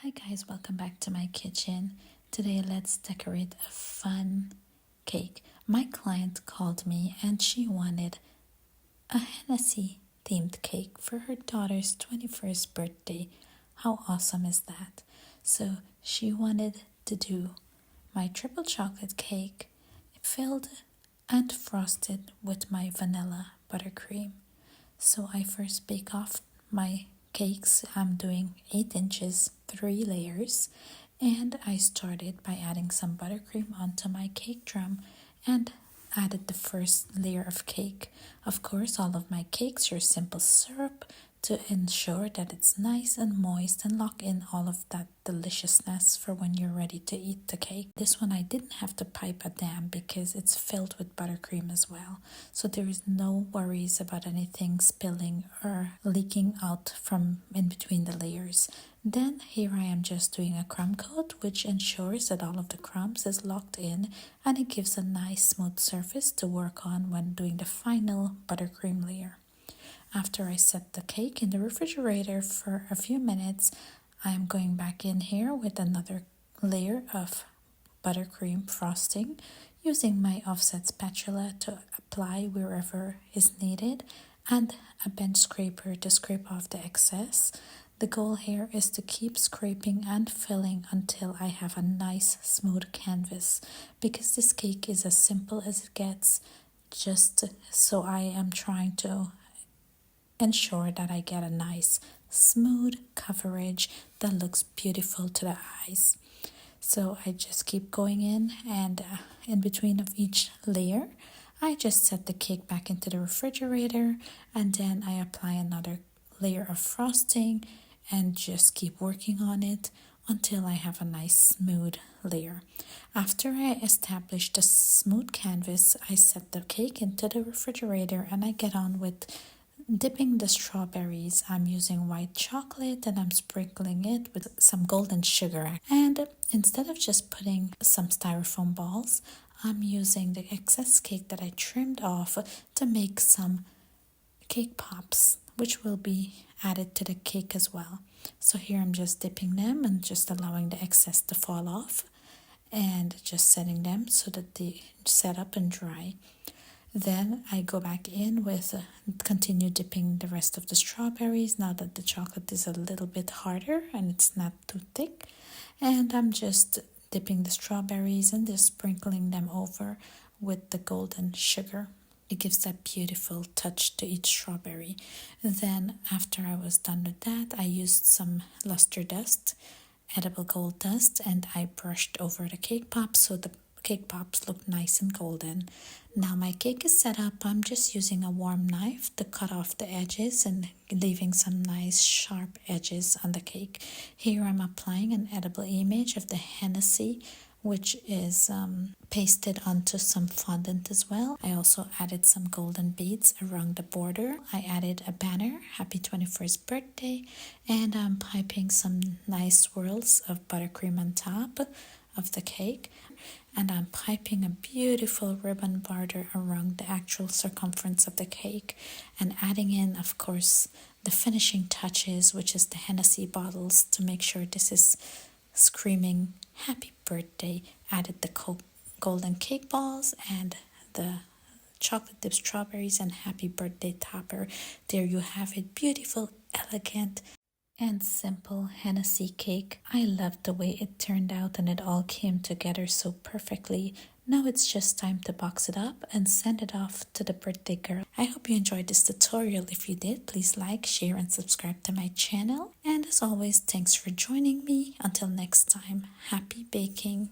Hi guys, welcome back to my kitchen. Today let's decorate a fun cake. My client called me and she wanted a Hennessy themed cake for her daughter's 21st birthday. How awesome is that? So she wanted to do my triple chocolate cake filled and frosted with my vanilla buttercream. So I first bake off my cakes. I'm doing 8 inches, 3 layers, and I started by adding some buttercream onto my cake drum and added the first layer of cake. Of course, all of my cakes are simple syrup to ensure that it's nice and moist and lock in all of that deliciousness for when you're ready to eat the cake. This one I didn't have to pipe a dam because it's filled with buttercream as well. So there is no worries about anything spilling or leaking out from in between the layers. Then here I am just doing a crumb coat, which ensures that all of the crumbs is locked in and it gives a nice smooth surface to work on when doing the final buttercream layer. After I set the cake in the refrigerator for a few minutes, I am going back in here with another layer of buttercream frosting using my offset spatula to apply wherever is needed and a bench scraper to scrape off the excess. The goal here is to keep scraping and filling until I have a nice smooth canvas, because this cake is as simple as it gets, just so I am trying to ensure that I get a nice smooth coverage that looks beautiful to the eyes. So I just keep going in, and in between of each layer I just set the cake back into the refrigerator, and then I apply another layer of frosting and just keep working on it until I have a nice smooth layer. After I establish the smooth canvas, I set the cake into the refrigerator and I get on with dipping the strawberries. I'm using white chocolate and I'm sprinkling it with some golden sugar. And instead of just putting some styrofoam balls, I'm using the excess cake that I trimmed off to make some cake pops, which will be added to the cake as well. So here I'm just dipping them and just allowing the excess to fall off and just setting them so that they set up and dry. Then I go back in with continue dipping the rest of the strawberries now that the chocolate is a little bit harder and it's not too thick. And I'm just dipping the strawberries and just sprinkling them over with the golden sugar. It gives that beautiful touch to each strawberry. Then after I was done with that, I used some luster dust, edible gold dust, and I brushed over the cake pops so the cake pops look nice and golden. Now my cake is set up. I'm just using a warm knife to cut off the edges and leaving some nice sharp edges on the cake. Here I'm applying an edible image of the Hennessy, which is pasted onto some fondant as well. I also added some golden beads around the border. I added a banner, happy 21st birthday, and I'm piping some nice swirls of buttercream on top of the cake, and I'm piping a beautiful ribbon border around the actual circumference of the cake and adding in, of course, the finishing touches, which is the Hennessy bottles, to make sure this is screaming happy birthday. Added the golden cake balls and the chocolate dipped strawberries and happy birthday topper. There you have it, beautiful, elegant and simple Hennessy cake. I loved the way it turned out and it all came together so perfectly. Now it's just time to box it up and send it off to the birthday girl. I hope you enjoyed this tutorial. If you did, please like, share and subscribe to my channel. And as always, thanks for joining me. Until next time, happy baking.